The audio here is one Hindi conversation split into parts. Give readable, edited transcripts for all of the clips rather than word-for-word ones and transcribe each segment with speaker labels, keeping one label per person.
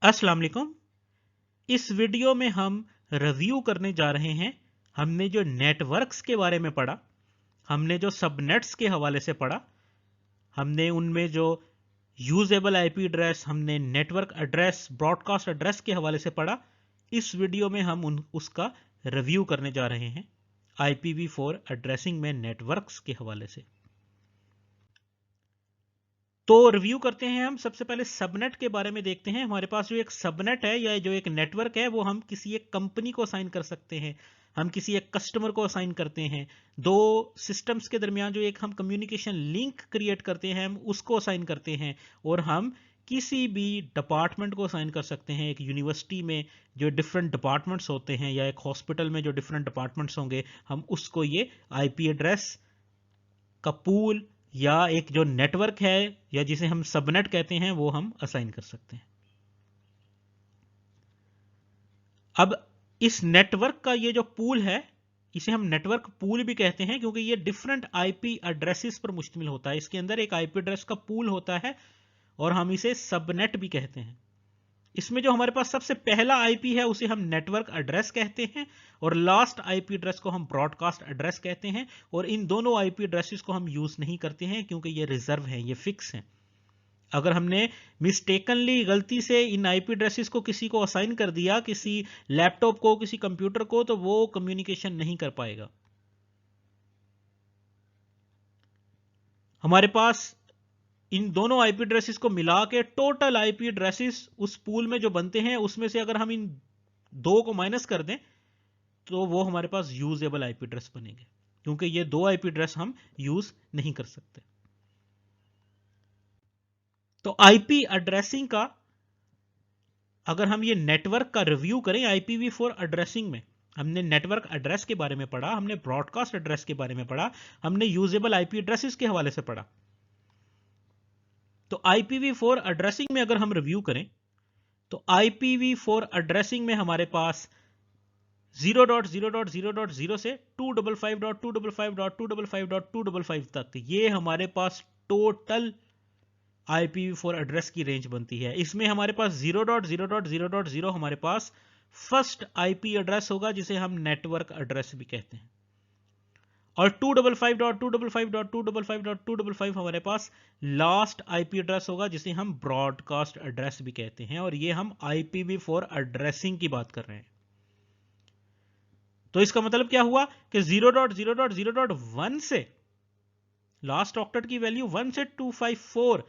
Speaker 1: अस्सलाम वालेकुम। इस वीडियो में हम रिव्यू करने जा रहे हैं। हमने जो नेटवर्क्स के बारे में पढ़ा, हमने जो सबनेट्स के हवाले से पढ़ा, हमने उनमें जो यूजेबल आईपी एड्रेस, हमने नेटवर्क एड्रेस, ब्रॉडकास्ट एड्रेस के हवाले से पढ़ा। इस वीडियो में हम उसका रिव्यू करने जा रहे हैं IPv4 एड्रेसिंग में नेटवर्क्स के हवाले से। तो रिव्यू करते हैं। हम सबसे पहले सबनेट के बारे में देखते हैं। हमारे पास जो एक सबनेट है या जो एक नेटवर्क है वो हम किसी एक कंपनी को असाइन कर सकते हैं, हम किसी एक कस्टमर को असाइन करते हैं। दो सिस्टम्स के दरमियान जो एक हम कम्युनिकेशन लिंक क्रिएट करते हैं हम उसको असाइन करते हैं, और हम किसी भी डिपार्टमेंट को असाइन कर सकते हैं। एक यूनिवर्सिटी में जो डिफरेंट डिपार्टमेंट्स होते हैं या एक हॉस्पिटल में जो डिफरेंट डिपार्टमेंट्स होंगे, हम उसको ये आईपी एड्रेस का पूल या एक जो नेटवर्क है या जिसे हम सबनेट कहते हैं वो हम असाइन कर सकते हैं। अब इस नेटवर्क का ये जो पूल है इसे हम नेटवर्क पूल भी कहते हैं, क्योंकि ये डिफरेंट आईपी एड्रेसेस पर मुश्तमिल होता है। इसके अंदर एक आईपी एड्रेस का पूल होता है और हम इसे सबनेट भी कहते हैं। इसमें जो हमारे पास सबसे पहला आईपी है उसे हम नेटवर्क एड्रेस कहते हैं, और लास्ट आईपी एड्रेस को हम ब्रॉडकास्ट एड्रेस कहते हैं। और इन दोनों आईपी एड्रेसेस को हम यूज नहीं करते हैं क्योंकि ये रिजर्व हैं, ये फिक्स हैं। अगर हमने मिस्टेकनली गलती से इन आईपी एड्रेसेस को किसी को असाइन कर दिया, किसी लैपटॉप को, किसी कंप्यूटर को, तो वो कम्युनिकेशन नहीं कर पाएगा। हमारे पास इन दोनों आईपी एड्रेसेस को मिला के टोटल आईपी एड्रेसेस उस पूल में जो बनते हैं उसमें से अगर हम इन दो को माइनस कर दें तो वो हमारे पास यूजेबल आईपी एड्रेस बनेंगे, क्योंकि ये दो आईपी एड्रेस हम यूज नहीं कर सकते। तो आईपी एड्रेसिंग का अगर हम ये नेटवर्क का रिव्यू करें, IPv4 एड्रेसिंग में हमने नेटवर्क एड्रेस के बारे में पढ़ा, हमने ब्रॉडकास्ट एड्रेस के बारे में पढ़ा, हमने यूजेबल आईपी एड्रेसेस के हवाले से पढ़ा। तो IPv4 एड्रेसिंग में अगर हम रिव्यू करें तो IPv4 एड्रेसिंग में हमारे पास 0.0.0.0 से 255.255.255.255 तक ये हमारे पास टोटल IPv4 एड्रेस की रेंज बनती है। इसमें हमारे पास 0.0.0.0 हमारे पास फर्स्ट आईपी एड्रेस होगा जिसे हम नेटवर्क एड्रेस भी कहते हैं, और 255.255.255.255 हमारे पास लास्ट आईपी एड्रेस होगा जिसे हम ब्रॉडकास्ट एड्रेस भी कहते हैं। और ये हम IPv4 एड्रेसिंग की बात कर रहे हैं। तो इसका मतलब क्या हुआ कि 0.0.0.1 से लास्ट ऑक्टेट की वैल्यू 1 से 254,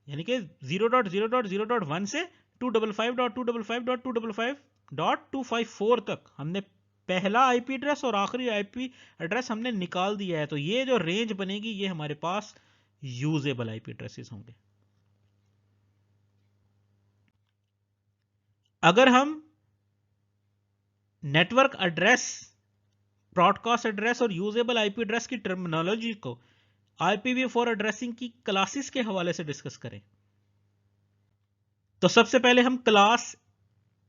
Speaker 1: यानी कि 0.0.0.1 से 255.255.255.254 तक हमने पहला आईपी एड्रेस और आखिरी आईपी एड्रेस हमने निकाल दिया है। तो ये जो रेंज बनेगी ये हमारे पास यूजेबल आईपी एड्रेसेस होंगे। अगर हम नेटवर्क एड्रेस, ब्रॉडकास्ट एड्रेस और यूजेबल आईपी एड्रेस की टर्मिनोलॉजी को IPv4 एड्रेसिंग की क्लासेस के हवाले से डिस्कस करें तो सबसे पहले हम क्लास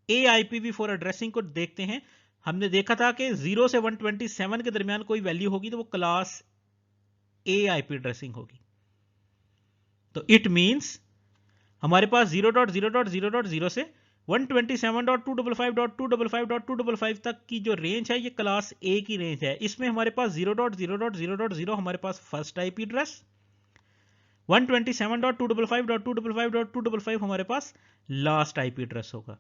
Speaker 1: A IPv4 एड्रेसिंग को देखते हैं। हमने देखा था कि 0 से 127 के दरमियान कोई वैल्यू होगी तो वो क्लास A आईपी एड्रेसिंग होगी। तो इट मींस हमारे पास 0.0.0.0 से 127.255.255.255 तक की जो रेंज है ये क्लास A की रेंज है। इसमें हमारे पास 0.0.0.0 हमारे पास फर्स्ट आईपी एड्रेस, 127.255.255.255 हमारे पास लास्ट आईपी एड्रेस होगा।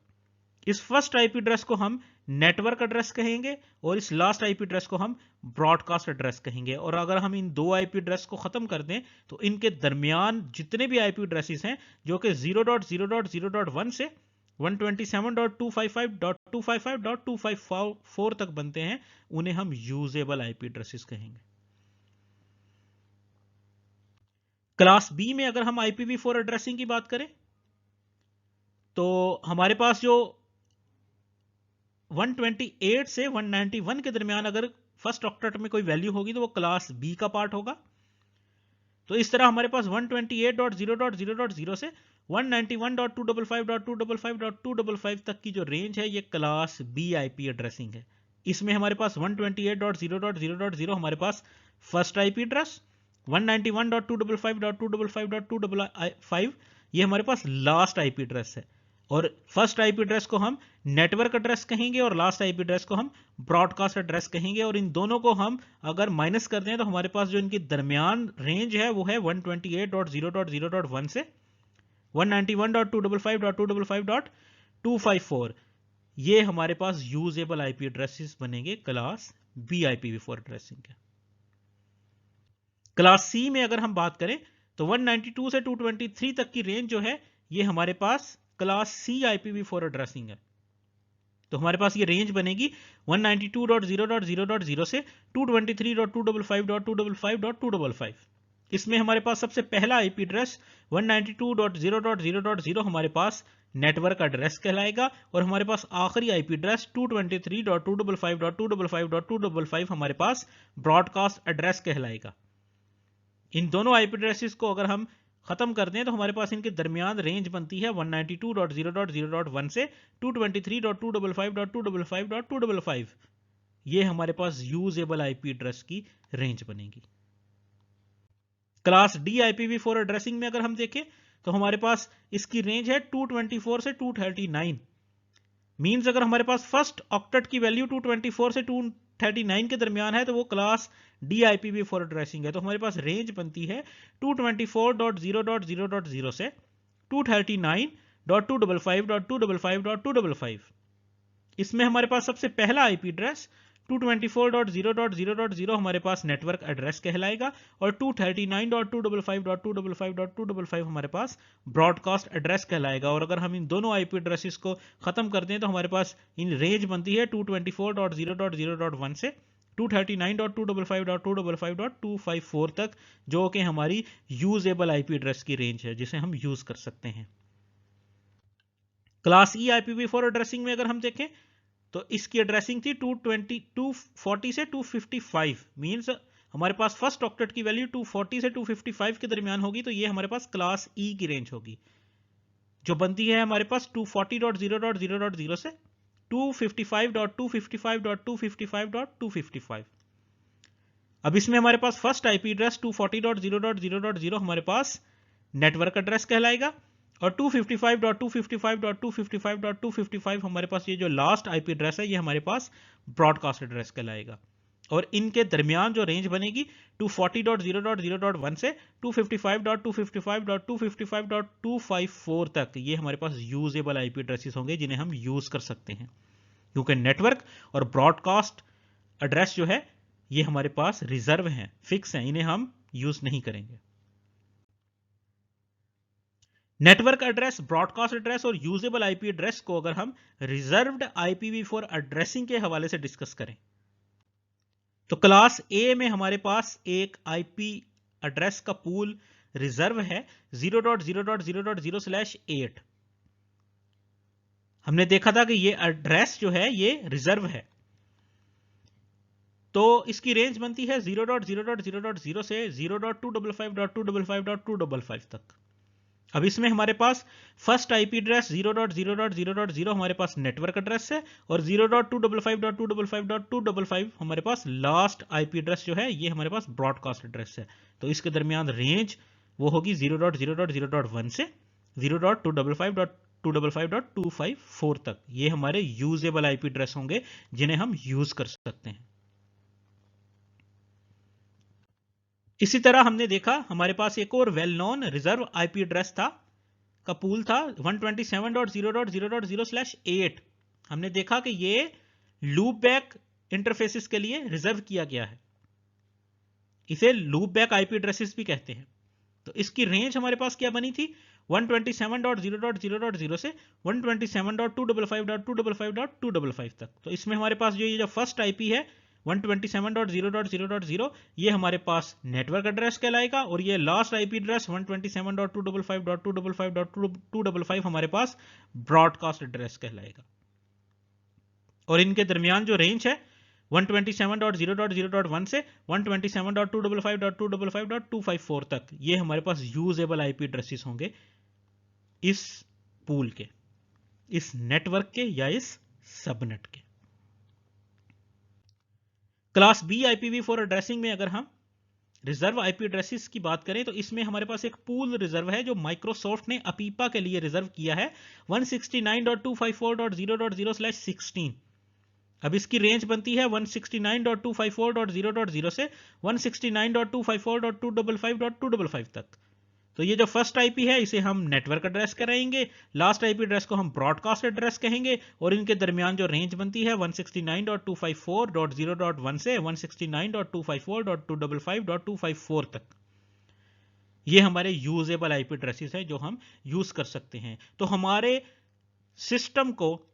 Speaker 1: इस फर्स्ट आईपी एड्रेस को हम नेटवर्क एड्रेस कहेंगे और इस लास्ट आईपी एड्रेस को हम ब्रॉडकास्ट एड्रेस कहेंगे। और अगर हम इन दो आईपी एड्रेस को खत्म कर दें तो इनके दरमियान जितने भी आईपी एड्रेसेस हैं जो कि 0.0.0.1 से 127.255.255.254 तक बनते हैं उन्हें हम यूजेबल आईपी एड्रेसेस कहेंगे। क्लास बी में अगर हम IPv4 एड्रेसिंग की बात करें तो हमारे पास जो 128 से 191 के दरमियान अगर फर्स्ट ऑक्टेट में कोई वैल्यू होगी तो वो क्लास बी का पार्ट होगा। तो इस तरह हमारे पास 128.0.0.0 से 191.255.255.255 तक की जो रेंज है ये क्लास बी आईपी एड्रेसिंग है। इसमें हमारे पास 128.0.0.0 हमारे पास फर्स्ट आईपी एड्रेस, 191.255.255.255 ये हमारे पास लास्ट आईपी एड्रेस है, और फर्स्ट आईपी एड्रेस को हम नेटवर्क एड्रेस कहेंगे और लास्ट आईपी एड्रेस को हम ब्रॉडकास्ट एड्रेस कहेंगे। और इन दोनों को हम अगर माइनस करते हैं तो हमारे पास जो इनकी दरमियान रेंज है वो है 128.0.0.1 से 191.255.255.254। ये हमारे पास यूजेबल आईपी एड्रेसेस बनेंगे क्लास बी IPv4 एड्रेसिंग के। क्लास सी में अगर हम बात करें तो 192 से 223 तक की रेंज जो है ये हमारे पास क्लास सी IPv4 एड्रेसिंग है। तो हमारे पास ये रेंज बनेगी 192.0.0.0 से 223.255.255.255। इसमें हमारे पास सबसे पहला आईपी एड्रेस 192.0.0.0 हमारे पास नेटवर्क एड्रेस कहलाएगा और हमारे पास आखिरी आईपी एड्रेस 223.255.255.255 हमारे पास ब्रॉडकास्ट एड्रेस कहलाएगा। इन दोनों आईपी एड्रेसेस को अगर हम खत्म करते हैं तो हमारे पास इनके दरमियान रेंज बनती है 192.0.0.1 से 223.255.255.255। ये हमारे पास यूजेबल आईपी एड्रेस की रेंज बनेगी। क्लास डी IPv4 एड्रेसिंग में अगर हम देखें तो हमारे पास इसकी रेंज है 224 से 239। मींस अगर हमारे पास फर्स्ट ऑक्टेट की वैल्यू 224 से 239 के दरमियान है तो वो क्लास डी IPv4 एड्रेसिंग है। तो हमारे पास रेंज बनती है 224.0.0.0 से 239.255.255.255। इसमें हमारे पास सबसे पहला आईपी एड्रेस 224.0.0.0 हमारे पास नेटवर्क एड्रेस कहलाएगा और 239.255.255.255 हमारे पास ब्रॉडकास्ट एड्रेस कहलाएगा। और अगर हम इन दोनों आईपी एड्रेसेस को खत्म करते हैं तो हमारे पास इन रेंज बनती है 224.0.0.1 से 239.255.255.254 तक, जो कि हमारी यूजेबल आईपी एड्रेस की रेंज है जिसे हम यूज कर सकते हैं। क्लास ई IPv4 एड्रेसिंग में अगर हम देखें तो इसकी एड्रेसिंग थी 240 से 255। मींस हमारे पास फर्स्ट ऑक्टेट की वैल्यू 240 से 255 के दरमियान होगी तो ये हमारे पास क्लास ई की रेंज होगी, जो बनती है हमारे पास 240.0.0.0 से 255.255.255.255। अब इसमें हमारे पास फर्स्ट आईपी एड्रेस 240.0.0.0 हमारे पास नेटवर्क एड्रेस कहलाएगा और 255.255.255.255 हमारे पास ये जो लास्ट आईपी एड्रेस है ये हमारे पास ब्रॉडकास्ट एड्रेस कहलाएगा। और इनके दरमियान जो रेंज बनेगी 240.0.0.1 से 255.255.255.254 तक, ये हमारे पास यूजेबल आईपी एड्रेसेस होंगे जिन्हें हम यूज कर सकते हैं, क्योंकि नेटवर्क और ब्रॉडकास्ट एड्रेस जो है ये हमारे पास रिजर्व हैं, फिक्स हैं, इन्हें हम यूज नहीं करेंगे। नेटवर्क एड्रेस, ब्रॉडकास्ट एड्रेस और यूजेबल आईपी एड्रेस को अगर हम रिजर्व्ड IPv4 एड्रेसिंग के हवाले से डिस्कस करें तो क्लास ए में हमारे पास एक आईपी एड्रेस का पूल रिजर्व है 0.0.0.0/8। हमने देखा था कि ये एड्रेस जो है ये रिजर्व है, तो इसकी रेंज बनती है 0.0.0.0 से 0.255.255.255 तक। अब इसमें हमारे पास फर्स्ट आईपी एड्रेस 0.0.0.0 हमारे पास नेटवर्क एड्रेस है और 0.255.255.255 हमारे पास लास्ट आईपी एड्रेस जो है ये हमारे पास ब्रॉडकास्ट एड्रेस है। तो इसके दरमियान रेंज वो होगी 0.0.0.1 से 0.255.255.254 तक। ये हमारे यूजेबल आईपी एड्रेस होंगे जिन्हें हम यूज कर सकते हैं। इसी तरह हमने देखा हमारे पास एक और well known reserve IP address था का पूल था 127.0.0.0/8। हमने देखा कि ये लूप बैक इंटरफेसेस के लिए रिजर्व किया गया है, इसे लूप बैक आईपी एड्रेसेस भी कहते हैं। तो इसकी रेंज हमारे पास क्या बनी थी 127.0.0.0 से 127.255.255.255 तक। तो इसमें हमारे पास जो ये जो फर्स्ट आईपी है 127.0.0.0 ये हमारे पास नेटवर्क एड्रेस कहलाएगा और ये लास्ट आईपी एड्रेस 127.255.255.255 हमारे पास ब्रॉडकास्ट एड्रेस कहलाएगा। और इनके दरमियान जो रेंज है 127.0.0.1 से 127.255.255.254 तक, ये हमारे पास यूजेबल आईपी एड्रेसेस होंगे इस पूल के, इस नेटवर्क के या इस सबनेट के। क्लास बी IPv4 एड्रेसिंग में अगर हम रिजर्व आईपी एड्रेसेस की बात करें तो इसमें हमारे पास एक पूल रिजर्व है जो माइक्रोसॉफ्ट ने अपीपा के लिए रिजर्व किया है 169.254.0.0/16। अब इसकी रेंज बनती है 169.254.0.0 से 169.254.255.255 तक। तो ये जो फर्स्ट आईपी है इसे हम नेटवर्क एड्रेस कराएंगे, लास्ट आईपी एड्रेस को हम ब्रॉडकास्ट एड्रेस कहेंगे, और इनके दरमियान जो रेंज बनती है 169.254.0.1 से 169.254.255.254 तक। ये हमारे यूजेबल आईपी एड्रेसेस है जो हम यूज कर सकते हैं। तो हमारे सिस्टम को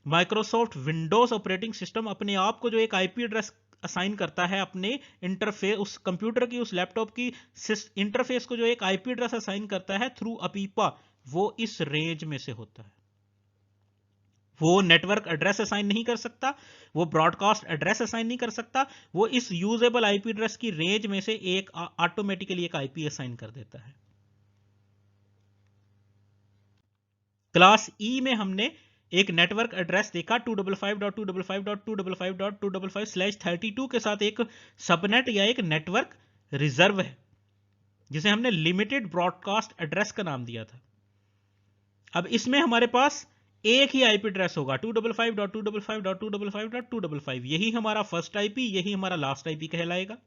Speaker 1: माइक्रोसॉफ्ट विंडोज ऑपरेटिंग सिस्टम अपने आप को जो एक आईपी एड्रेस असाइन करता है अपने इंटरफेस, उस कंप्यूटर की, उस लैपटॉप की इंटरफेस को जो एक आईपी एड्रेस असाइन करता है थ्रू अपीपा, वो इस रेंज में से होता है। वो नेटवर्क एड्रेस असाइन नहीं कर सकता, वो ब्रॉडकास्ट एड्रेस असाइन नहीं कर सकता, वो इस यूजेबल आईपी एड्रेस की रेंज में से एक ऑटोमेटिकली एक आईपी असाइन कर देता है। क्लास ई में हमने एक नेटवर्क एड्रेस देखा 255.255.255.255/32 के साथ एक सबनेट या एक नेटवर्क रिजर्व है जिसे हमने लिमिटेड ब्रॉडकास्ट एड्रेस का नाम दिया था। अब इसमें हमारे पास एक ही आईपी एड्रेस होगा 255.255.255.255। यही हमारा फर्स्ट आईपी, यही हमारा लास्ट आईपी कहलाएगा।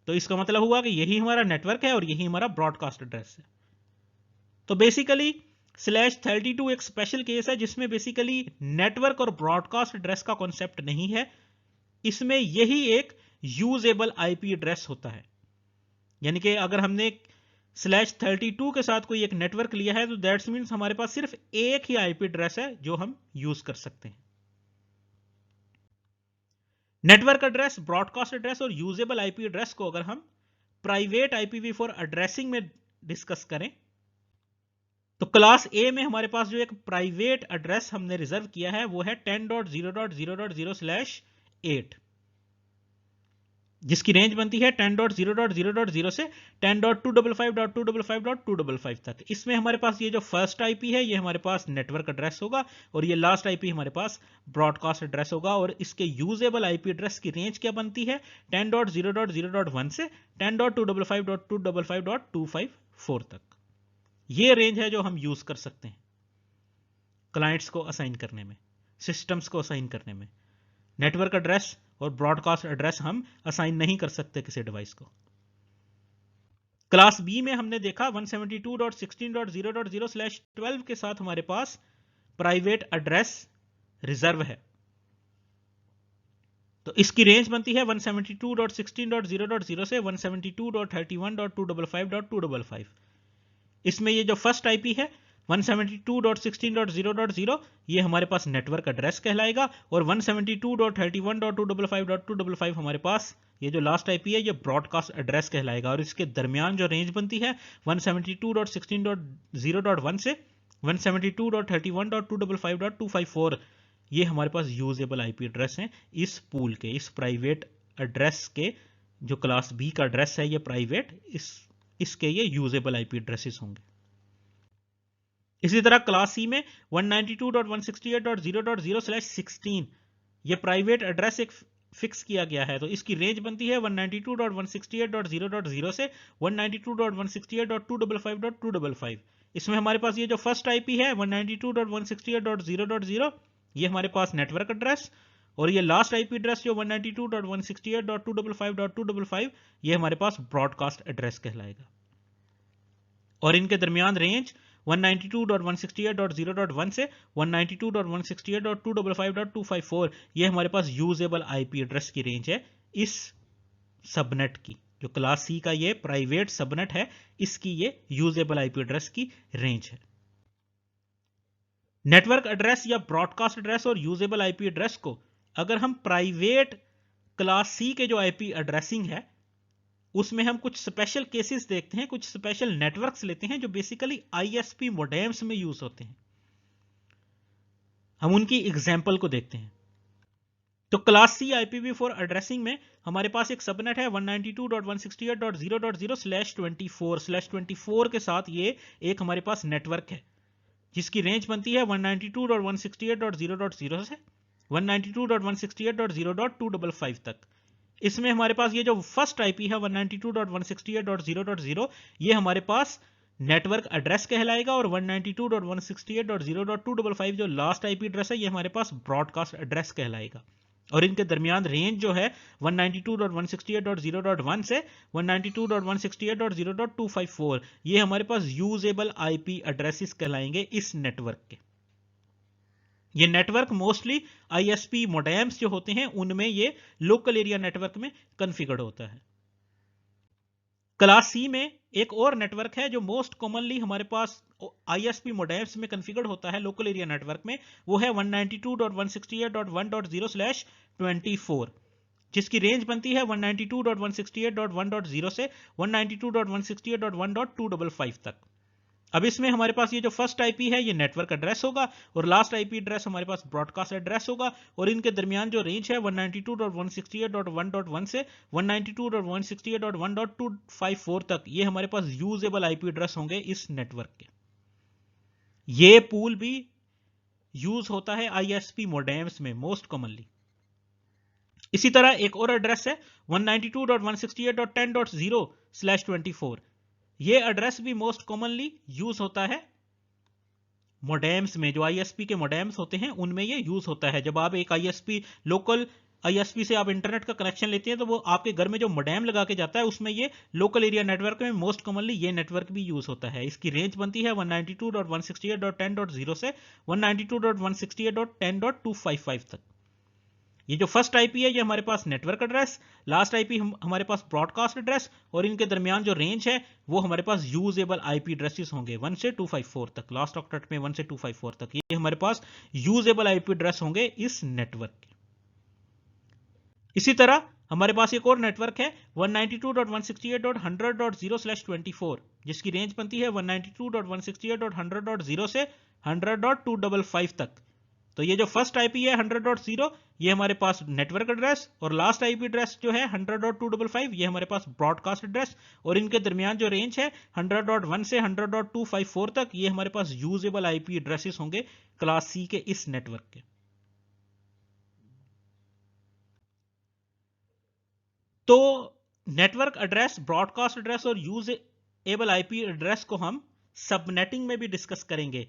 Speaker 1: तो इसका मतलब हुआ कि यही हमारा नेटवर्क है और यही हमारा ब्रॉडकास्ट एड्रेस है। तो बेसिकली /32 एक स्पेशल केस है जिसमें बेसिकली नेटवर्क और ब्रॉडकास्ट एड्रेस का कॉन्सेप्ट नहीं है, इसमें यही एक यूजेबल आईपी एड्रेस होता है। यानी कि अगर हमने /32 के साथ कोई एक नेटवर्क लिया है तो दैट्स मीन्स हमारे पास सिर्फ एक ही आईपी एड्रेस है जो हम यूज कर सकते हैं। नेटवर्क एड्रेस, ब्रॉडकास्ट एड्रेस और यूजेबल आईपी एड्रेस को अगर हम प्राइवेट IPv4 एड्रेसिंग में डिस्कस करें तो क्लास ए में हमारे पास जो एक प्राइवेट एड्रेस हमने रिजर्व किया है वो है 10.0.0.0/8, जिसकी रेंज बनती है 10.0.0.0 से 10.255.255.255 तक। इसमें हमारे पास ये जो फर्स्ट आईपी है ये हमारे पास नेटवर्क एड्रेस होगा और ये लास्ट आईपी हमारे पास ब्रॉडकास्ट एड्रेस होगा, और इसके यूजेबल आईपी एड्रेस की रेंज क्या बनती है 10.0.0.1 से 10.255.255.254 तक। ये रेंज है जो हम यूज कर सकते हैं क्लाइंट्स को असाइन करने में, सिस्टम्स को असाइन करने में। नेटवर्क एड्रेस और ब्रॉडकास्ट एड्रेस हम असाइन नहीं कर सकते किसी डिवाइस को। क्लास बी में हमने देखा 172.16.0.0/12 के साथ हमारे पास प्राइवेट एड्रेस रिजर्व है। तो इसकी रेंज बनती है 172.16.0.0 से 172.31.255.255। इसमें ये जो फर्स्ट आईपी है 172.16.0.0 ये हमारे पास नेटवर्क एड्रेस कहलाएगा, और 172.31.255.255 हमारे पास ये जो लास्ट आईपी है ये ब्रॉडकास्ट एड्रेस कहलाएगा, और इसके दरमियान जो रेंज बनती है 172.16.0.1 से 172.31.255.254 ये हमारे पास यूजेबल आईपी एड्रेस हैं इस पूल के, इस प्राइवेट एड्रेस के। जो क्लास बी का एड्रेस है ये प्राइवेट, इसके ये यूजेबल आईपी एड्रेसेस होंगे। इसी तरह क्लास सी में 192.168.0.0/16 ये प्राइवेट एड्रेस एक फिक्स किया गया है, तो इसकी रेंज बनती है 192.168.0.0 से 192.168.255.255। इसमें हमारे पास ये जो फर्स्ट आईपी है 192.168.0.0 ये हमारे पास नेटवर्क एड्रेस, और ये लास्ट आईपी एड्रेस जो 192.168.255.255 ये हमारे पास ब्रॉडकास्ट एड्रेस कहलाएगा, और इनके दरमियान रेंज 192.168.0.1 से 192.168.255.254 ये हमारे पास यूजेबल आईपी एड्रेस की रेंज है इस सबनेट की। जो क्लास सी का ये प्राइवेट सबनेट है इसकी ये यूजेबल आईपी एड्रेस की रेंज है। नेटवर्क एड्रेस या ब्रॉडकास्ट एड्रेस और यूजेबल आईपी एड्रेस को अगर हम प्राइवेट क्लास सी के जो आईपी एड्रेसिंग है उसमें हम कुछ स्पेशल केसेस देखते हैं, कुछ स्पेशल नेटवर्क्स लेते हैं जो बेसिकली आईएसपी मोडेम्स में यूज होते हैं, हम उनकी एग्जांपल को देखते हैं। तो क्लास सी IPv4 एड्रेसिंग में हमारे पास एक सबनेट है 192.168.0.0/24 के साथ ये एक हमारे पास नेटवर्क है जिसकी रेंज बनती है 192.168.0.0 से 192.168.0.255 तक। इसमें हमारे पास ये जो फर्स्ट आईपी है 192.168.0.0 ये हमारे पास नेटवर्क एड्रेस कहलाएगा, और 192.168.0.255 जो लास्ट आईपी एड्रेस है ये हमारे पास ब्रॉडकास्ट एड्रेस कहलाएगा। और इनके दरमियान रेंज जो है 192.168.0.1 से 192.168.0.254 ये हमारे पास यूजेबल आईपी एड्रेसेस कहलाएंगे इस नेटवर्क के। ये नेटवर्क मोस्टली आईएसपी मोडेम्स जो होते हैं उनमें ये लोकल एरिया नेटवर्क में कॉन्फ़िगर्ड होता है। क्लास सी में एक और नेटवर्क है जो मोस्ट कॉमनली हमारे पास आईएसपी मोडेम्स में कॉन्फ़िगर्ड होता है लोकल एरिया नेटवर्क में, वो है 192.168.1.0/24 जिसकी रेंज बनती है 192.168.1.0 से 192.168.1.255 तक। अब इसमें हमारे पास ये जो फर्स्ट आईपी है ये नेटवर्क एड्रेस होगा और लास्ट आईपी एड्रेस हमारे पास ब्रॉडकास्ट एड्रेस होगा, और इनके दरमियान जो रेंज है 192.168.1.1 से 192.168.1.254 तक ये हमारे पास यूजेबल आईपी एड्रेस होंगे इस नेटवर्क के। ये पूल भी यूज होता है आईएसपी मोडेम्स में मोस्ट कॉमनली। इसी तरह एक और एड्रेस है 192.168.10.0/24 ये एड्रेस भी मोस्ट कॉमनली यूज होता है मोडेम्स में, जो आईएसपी के मोडेम्स होते हैं उनमें ये यूज होता है। जब आप एक आईएसपी लोकल आईएसपी से आप इंटरनेट का कनेक्शन लेते हैं तो वो आपके घर में जो मोडेम लगा के जाता है उसमें ये लोकल एरिया नेटवर्क में मोस्ट कॉमनली ये नेटवर्क भी यूज होता है। इसकी रेंज बनती है 192.168.10.0 से 192.168.10.255 तक। ये जो फर्स्ट आईपी है ये हमारे पास नेटवर्क एड्रेस, लास्ट आईपी हमारे पास ब्रॉडकास्ट एड्रेस, और इनके दरमियान जो रेंज है वो हमारे पास यूजेबल आईपी एड्रेसेस होंगे 1 से 254 तक, लास्ट ऑक्टेट में 1 से 254 तक ये हमारे पास यूजेबल आईपी एड्रेस होंगे इस नेटवर्क के। इसी तरह हमारे पास एक और नेटवर्क है 192.168.100.0/24 जिसकी रेंज बनती है 192.168.100.0 से 100.255 तक। तो ये जो फर्स्ट आईपी है 100.0 ये हमारे पास नेटवर्क एड्रेस, और लास्ट आईपी एड्रेस जो है 100.255 ये हमारे पास ब्रॉडकास्ट एड्रेस, और इनके दरमियान जो रेंज है 100.1 से 100.254 तक ये हमारे पास यूजेबल आईपी एड्रेसेस होंगे क्लास सी के इस नेटवर्क के। तो नेटवर्क एड्रेस, ब्रॉडकास्ट एड्रेस और यूजेबल आईपी एड्रेस को हम सबनेटिंग में भी डिस्कस करेंगे।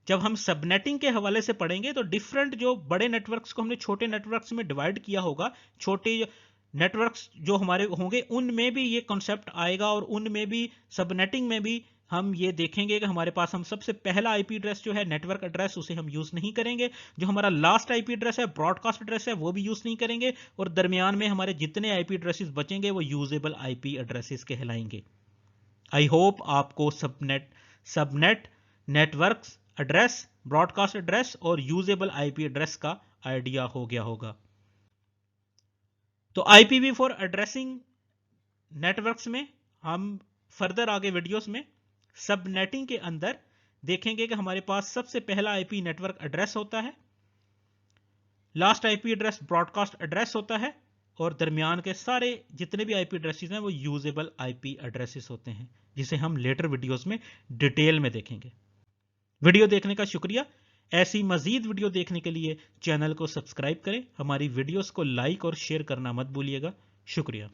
Speaker 1: जब हम सबनेटिंग के हवाले से पढ़ेंगे तो डिफरेंट जो बड़े नेटवर्क्स को हमने छोटे नेटवर्क्स में डिवाइड किया होगा, छोटे नेटवर्क्स जो हमारे होंगे उनमें भी ये कॉन्सेप्ट आएगा, और उनमें भी सबनेटिंग में भी हम ये देखेंगे कि हमारे पास हम सबसे पहला आईपी एड्रेस जो है नेटवर्क एड्रेस उसे हम यूज नहीं करेंगे, जो हमारा लास्ट आईपी एड्रेस है ब्रॉडकास्ट एड्रेस है वो भी यूज नहीं करेंगे, और दरमियान में हमारे जितने आईपी एड्रेसेस बचेंगे वो यूजेबल आईपी एड्रेसेस कहलाएंगे। आई होप आपको subnet networks address, broadcast address और यूजेबल आईपी एड्रेस का आइडिया हो गया होगा। तो IPv4 एड्रेसिंग नेटवर्क्स में हम फर्दर आगे वीडियोस में सबनेटिंग के अंदर देखेंगे कि हमारे पास सबसे पहला आईपी नेटवर्क एड्रेस होता है, last IP address broadcast address होता है, और दरमियान के सारे जितने भी आईपी एड्रेसेस हैं वो यूजेबल आईपी एड्रेसेस होते हैं, जिसे हम लेटर वीडियोस में डिटेल में देखेंगे। वीडियो देखने का शुक्रिया। ऐसी मजीद वीडियो देखने के लिए चैनल को सब्सक्राइब करें, हमारी वीडियोस को लाइक और शेयर करना मत भूलिएगा। शुक्रिया।